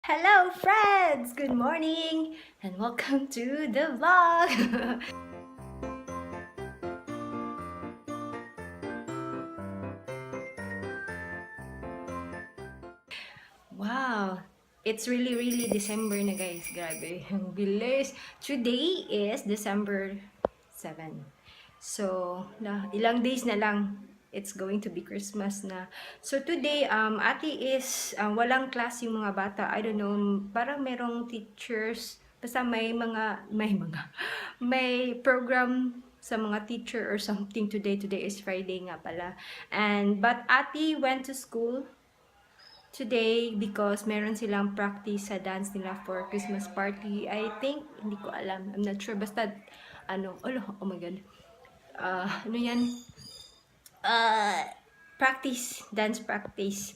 Hello friends! Good morning and welcome to the vlog! Wow! It's really December na guys. Grabe. Ang bilis. Today is December 7. So, ilang days na lang. It's going to be Christmas na. So today, ate is walang class yung mga bata. I don't know, parang merong teachers, basta may program sa mga teacher or something today. Today is Friday nga pala. But ate went to school today because meron silang practice sa dance nila for Christmas party. I think, hindi ko alam. I'm not sure. Basta, oh my God. Ano yan? Dance practice.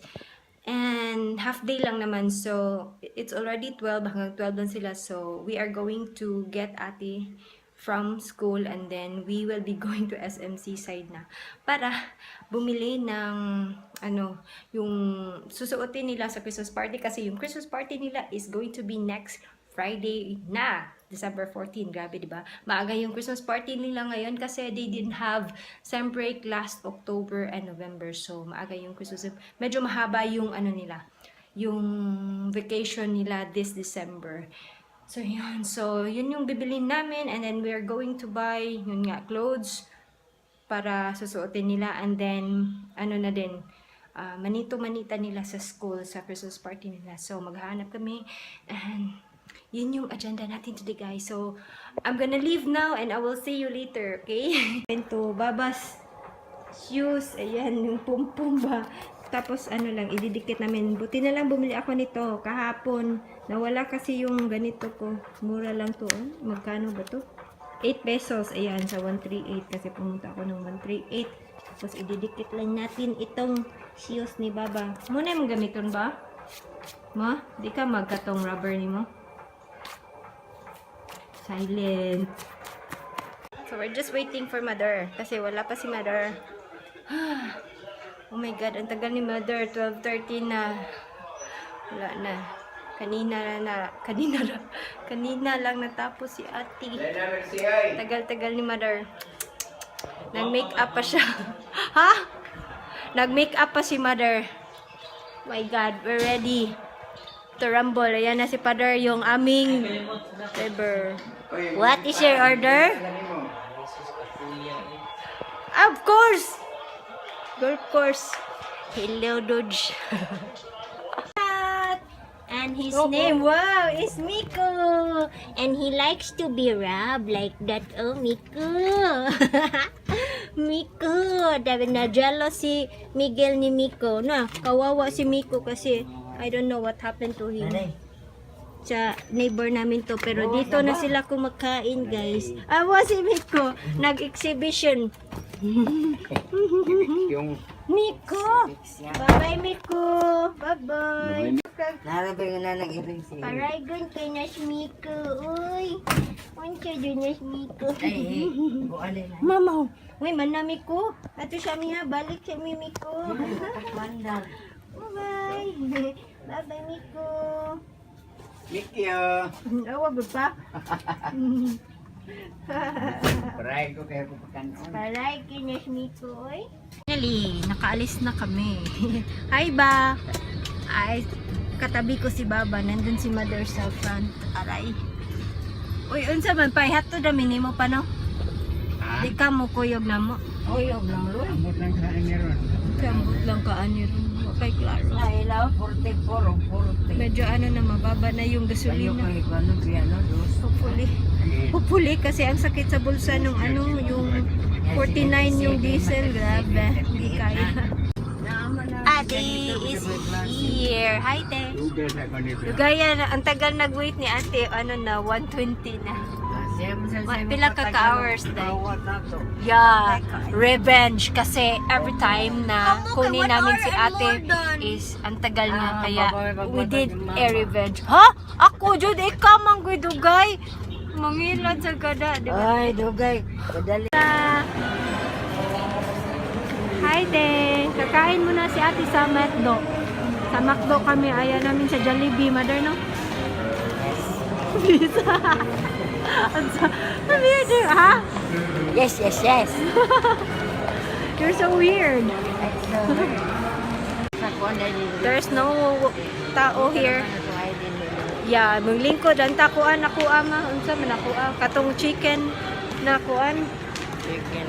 And half day lang naman. So, it's already 12. Hanggang 12 lang sila. So, we are going to get ate from school and then we will be going to SMC side na para bumili ng yung susuotin nila sa Christmas party kasi yung Christmas party nila is going to be next Friday na, December 14. Grabe, diba? Maaga yung Christmas party nila ngayon kasi they didn't have sem break last October and November. So, maaga yung Christmas. Medyo mahaba yung yung vacation nila this December. So, yun. So, yun yung bibilin namin. And then, we're going to buy, yun nga, clothes para susuotin nila. And then, manito-manita nila sa school, sa Christmas party nila. So, maghahanap kami. And, yun yung agenda natin today, guys. So, I'm gonna leave now and I will see you later, okay? Ito, Baabaa's shoes. Ayan, yung pum-pum ba. Tapos, ididikit namin. Buti na lang bumili ako nito kahapon. Nawala kasi yung ganito ko. Mura lang to. Magkano ba to? 8 pesos. Ayan, sa 138. Kasi pumunta ako ng 138. Tapos, ididikit lang natin itong shoes ni Baabaa. Muna yung gamiton ba? Ma? Di ka magkatong rubber ni mo? Silent. So, we're just waiting for Mother. Kasi wala pa si Mother. Oh my God, ang tagal ni Mother. 12:30 na. Wala na. Kanina lang natapos si ate. Tagal-tagal ni Mother. Nag-make-up pa siya. Ha? Nag-make-up pa si Mother. Oh my God, we're ready to rumble. Ayan na si Father, yung aming driver. What is your order? Of course! Golf course. Hello, Dodge. And his name, wow, is Miko. And he likes to be rubbed like that. Oh, Miko. Miko. Dahil na-jealous si Miguel ni Miko. Kawawa si Miko kasi I don't know what happened to him. Sa neighbor namin to. Pero dito na sila kumakain, guys. Awa si Miko. Nag-exhibition. Miko! Bye-bye, Miko! Bye-bye! Paragon kay na si Miko. Uy! Unsa dun na si Miko? Mamaw! Uy, mana Miko! Ato siya miha. Balik siya mi Miko. Bye-bye! Bye-bye, Miko! Mikyo! Awa ba pa? Paray ko kayo pagkanon. Paray kinis Miko, oy. Finally, nakaalis na kami. Hi ba? Ay, katabi ko si Baabaa. Nandun si Mother sa front. Aray. Uy, unsa man pa? Hato dami nimo pa no? Di ka mo kuyog na mo. Kuyog lang lo. Ambot lang kaan niya ron. Ambot lang kaan niya ron. Okay, klaro. Ay, ilaw, 44. Medyo na, mababa na yung gasolina. Hopefully. Hopefully, kasi ang sakit sa bulsa nung yung 49 yung diesel. Grabe, hindi kaya. Ate is here. Hi, te. Lugaya, ang tagal nag-wait ni ate. 120 na. Pila ka hours dahil. Yeah, revenge. Kasi every time na kunin namin si ate is ang tagal niya. Kaya we did a revenge. Ha? Ako, Jud, ikaw mang dugay. Mangilan sa gada, di ba? Ay, dugay. Kadali. Hi, te. Kakain mo na si ate sa matdo. Sa McDo kami, ayaw namin sa Jollibee, mother, no? Pizza. Weird, ha? Yes, yes, yes. You're so weird. There's no tao here. Yeah, maglingkod ang takuan nakuha ma. Unsa man nakuha? Katong chicken nakuan.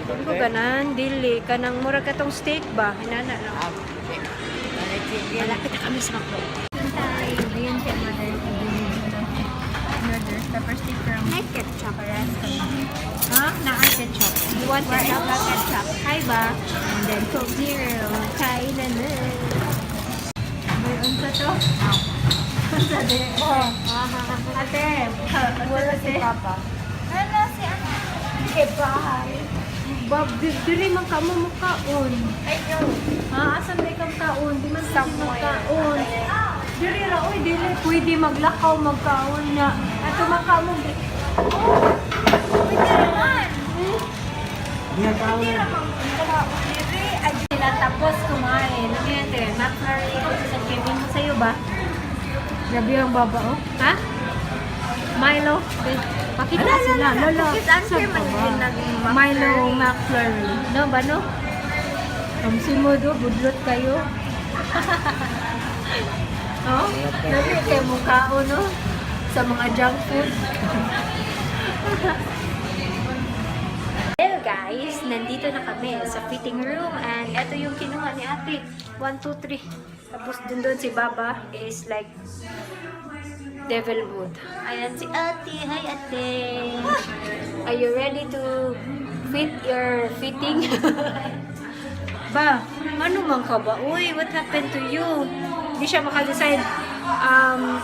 Kung ko ganan, dili. Kanang mura katong steak ba? Hinana na. Malapit na kami sa McDo. Ayan siya, mother. Noodles. The first thing from ketchup. Ha? Na-ketchup. You want ketchup? Ketchup. Hi ba? And then Coke Zero. Kain na na. May unsa to? Unsa de? Ate. Wala si Papa. Hello, si Ana. Okay, bye. Bob, diri man ka mo mukaon. I know. Ha, asan may kang kaon? Di man sa magkaon. Diri ra oy, dili pwede maglakaw magkaon na. Ato makamo. Pwede naman. Dia tahu. Diri ay sila tapos kumain. Ate, McFlurry ko sa Kevin mo sayo ba? Grabe ang baba oh. Ha? Milo. Pakita sila. Lolo. Milo McFlurry. No ba no? Kamsimo do, budlot kayo. Oh? Nabi kayo mukao no? Sa mga junk food. Hello guys! Nandito na kami sa fitting room and ito yung kinuha ni ate. 1, 2, 3. Tapos dun si Baabaa is like devil mood. Ayan si ate. Hi ate! Are you ready to fit your fitting? Ba, ano man ka ba? Uy, what happened to you? Hindi siya maka-decide.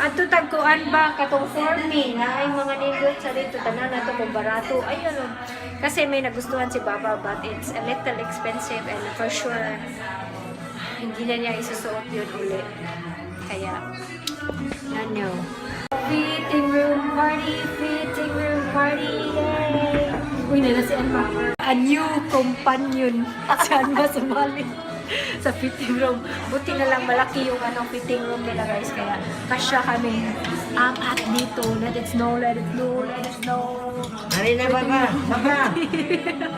Ato tagkuan ba katong for me na ay mga nindot sa dito tanan na to kung barato. Ayun. Kasi may nagustuhan si Baabaa but it's a little expensive and for sure hindi na niya isusuot yun uli. Kaya, ano. Fitting room party! Fitting room party! Yay! Uy, nila si Anma. A new companion. Si Anma sumali sa fitting room. Buti na lang malaki yung fitting room nila guys. Kaya kasya kami at dito. Let it snow, let it snow, let it snow. Hari na Baba. Baba.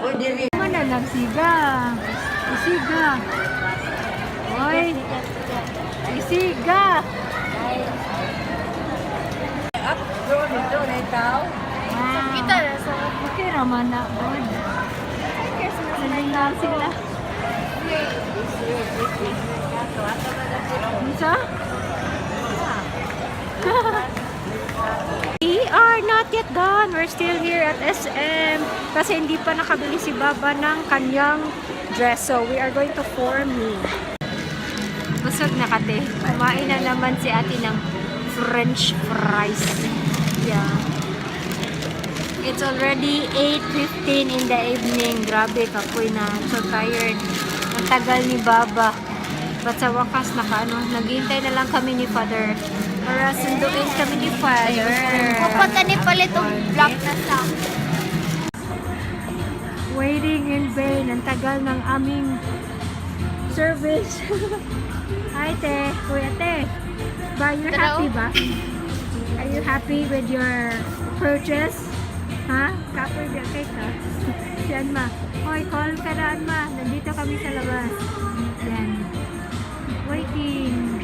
Oh, diri. Mana nagsiga? Isiga. Oy. Isiga. Up, bro, dito na itaw. Kita na sa okay naman na. Nalingal sila. Isa? We are not yet done. We're still here at SM. Kasi hindi pa nakabili si Baabaa ng kanyang dress. So, we are going to form me. Busog na kate. Kumain na naman si ate ng French fries. Yeah. It's already 8:15 in the evening. Grabe, kapoy na. So tired. Ang tagal ni Baabaa. But sa wakas, naghihintay na lang kami ni Father. Para sunduin kami ni Father. Kapag ni palit ang black na sa Waiting in vain. Ang tagal ng aming service. Hi, te. Kuya, te. Ba, you're happy ba? Are you happy with your purchase? Ha? Kapoy ba kay ka? Si Anma. Hoy, call ka na Anma. Nandito kami sa labas. Yan. Waiting.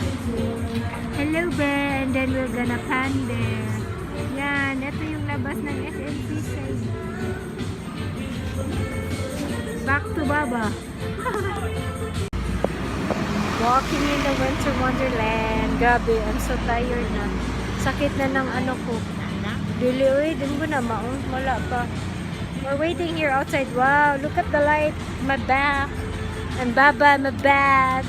Hello, Ben. And then we're gonna pan there. Yan. Ito yung labas ng SMC side. Back to Baabaa. Walking in the winter wonderland. Grabe, I'm so tired na. Sakit na ng ano ko. Dili, uy, din ko na maun. Wala pa. We're waiting here outside. Wow, look at the light. My back. And Baabaa, my back.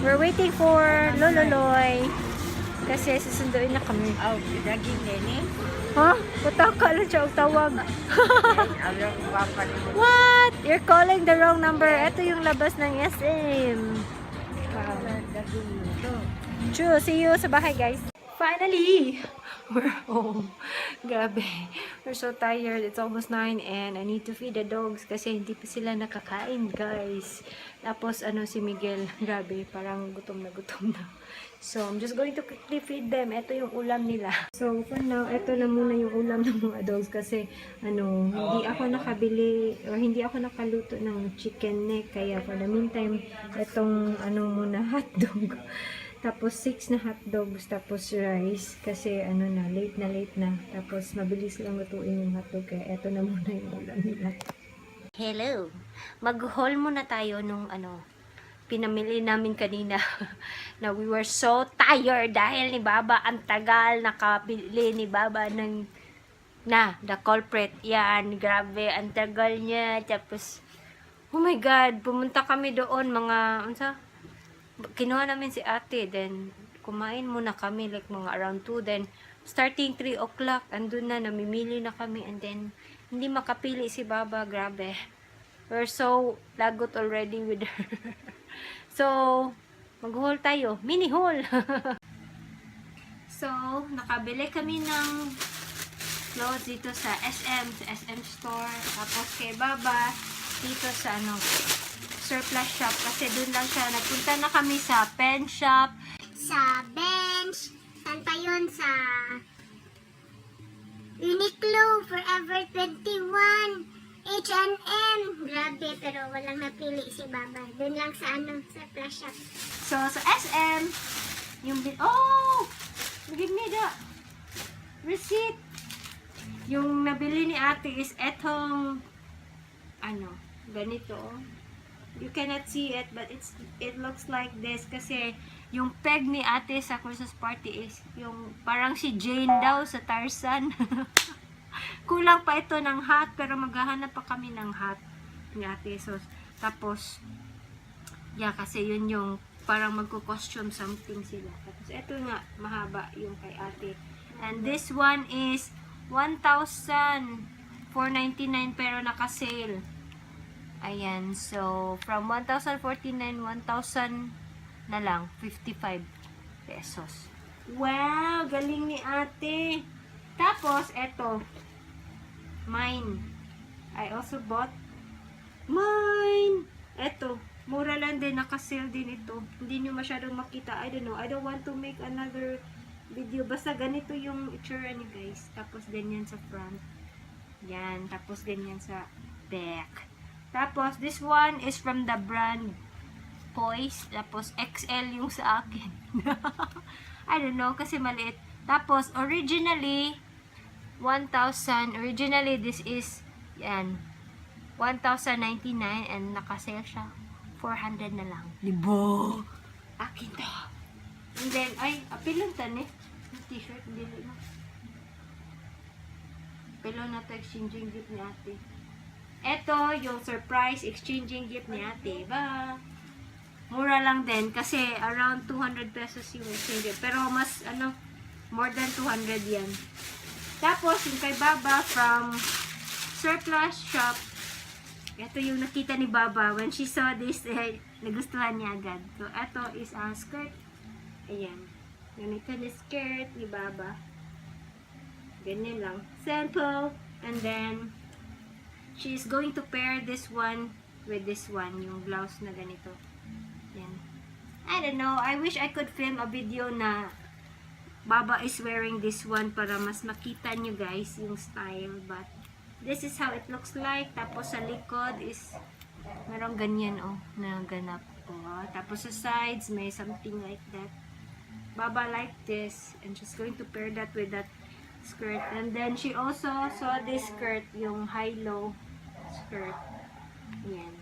We're waiting for Lololoy. Kasi susunduin na kami. Oh, daging nini. Ha? Pataka lang siya ang tawag. Alam ko ba pa ni mo. What? You're calling the wrong number. Ito yung labas ng SM. Wow. Daging ito. True. See you sa bahay, guys. Finally, We're home. Grabe. We're so tired. It's almost 9 and I need to feed the dogs kasi hindi pa sila nakakain, guys. Tapos, si Miguel, grabe, parang gutom na gutom na. So, I'm just going to quickly feed them. Ito yung ulam nila. So, for now, ito na muna yung ulam ng mga dogs kasi, hindi ako nakabili or hindi ako nakaluto ng chicken neck. Kaya, for the meantime, itong, muna, hotdog. Tapos 6 na hotdogs, tapos rice kasi late na. Tapos mabilis lang lutuin yung hotdog kaya eto na muna yung ulam nila. Hello. Mag-haul muna tayo nung pinamili namin kanina. Na we were so tired dahil ni Baba ang tagal nakabili ni Baba ng the culprit. Yan, grabe, ang tagal niya. Tapos oh my god, pumunta kami doon kinuha namin si ate, then kumain muna kami like mga around 2, then starting 3 o'clock, andun na, namimili na kami, and then hindi makapili si Baba, grabe. We're so lagot already with her. So, mag-haul tayo, mini haul. So, nakabili kami ng clothes dito sa SM store, tapos kay Baba, dito sa surplus shop kasi doon lang siya. Nagpunta na kami sa pen shop, Sa bench. Saan pa yun? Sa Uniqlo, Forever 21, H&M. Grabe, pero walang napili si Baba. Doon lang sa sa flash shop. so sa SM yung give me the receipt. Yung nabili ni ate is etong ganito. You cannot see it, but it looks like this kasi yung peg ni ate sa Christmas party is yung parang si Jane daw sa Tarzan. Kulang pa ito ng hat, pero maghahanap pa kami ng hat ni ate. So, tapos kasi yun yung parang magko-costume something sila. Tapos ito nga, mahaba yung kay ate. And this one is 1,499 pero naka-sale. Ayan, so from 1,049, 1,000 na lang, 55 pesos. Wow, galing ni ate. Tapos, eto, mine. I also bought mine. Eto, mura lang din, naka-sale din ito. Hindi nyo masyadong makita. I don't know, I don't want to make another video. Basta ganito yung itsura ni guys. Tapos, ganyan sa front. Yan, tapos ganyan sa back. Tapos, this one is from the brand Poise. Tapos, XL yung sa akin. I don't know, kasi maliit. Tapos, originally, 1,000. Originally, this is, 1,099 and nakasale siya. 400 na lang. Libo! Akin to. And then, apilon tan eh. Yung t-shirt, dili na. Apilon na to, exchanging gift ni ate. Ito, yung surprise exchanging gift ni ate. Mura lang din kasi around 200 pesos yung exchange gift. Pero mas, more than 200 yan. Tapos, yung kay Baba from surplus shop, ito yung nakita ni Baba. When she saw this, nagustuhan niya agad. So, ito is a skirt. Ayan. Ganito na skirt ni Baba. Ganyan lang. Simple. And then, she's going to pair this one with this one. Yung blouse na ganito. Yan. I don't know. I wish I could film a video na Baba is wearing this one para mas makita nyo guys yung style. But, this is how it looks like. Tapos sa likod is merong ganyan na ganap. Tapos sa sides may something like that. Baba like this. And she's going to pair that with that skirt. And then she also saw this skirt, yung high-low skirt. Yan.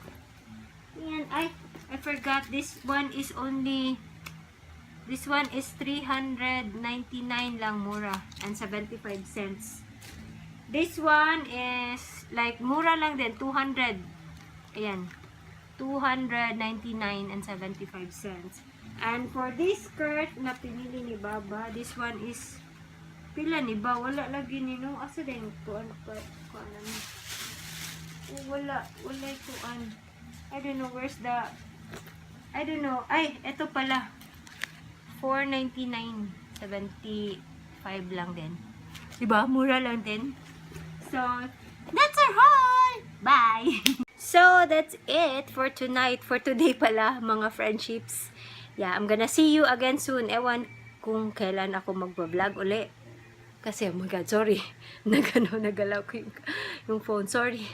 Yan. I forgot. This one is 399 lang, mura. And 75 cents. This one is like mura lang din, 200. Ayan. 299 and 75 cents. And for this skirt na pinili ni Baba, this one is pila ni ba? Wala lagi ni no. Asa din ko wala kuan. I don't know where's the I don't know. Ay, eto pala. 499.75 5 lang din. Diba? Mura lang din. So, that's our haul! Bye! So, that's it for tonight. For today pala, mga friendships. Yeah, I'm gonna see you again soon. Ewan kung kailan ako magbablog uli. Kasi, oh my God, sorry. Nagalaw ko yung phone. Sorry.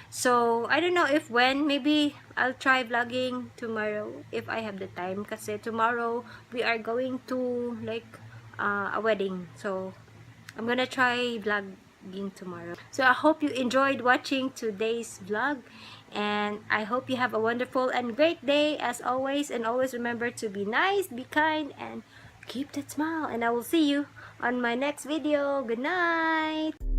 So, I don't know if when. Maybe I'll try vlogging tomorrow if I have the time. Kasi tomorrow, we are going to, like, a wedding. So, I'm gonna try vlogging tomorrow. So, I hope you enjoyed watching today's vlog. And I hope you have a wonderful and great day as always. And always remember to be nice, be kind, and keep that smile. And I will see you on my next video. Good night!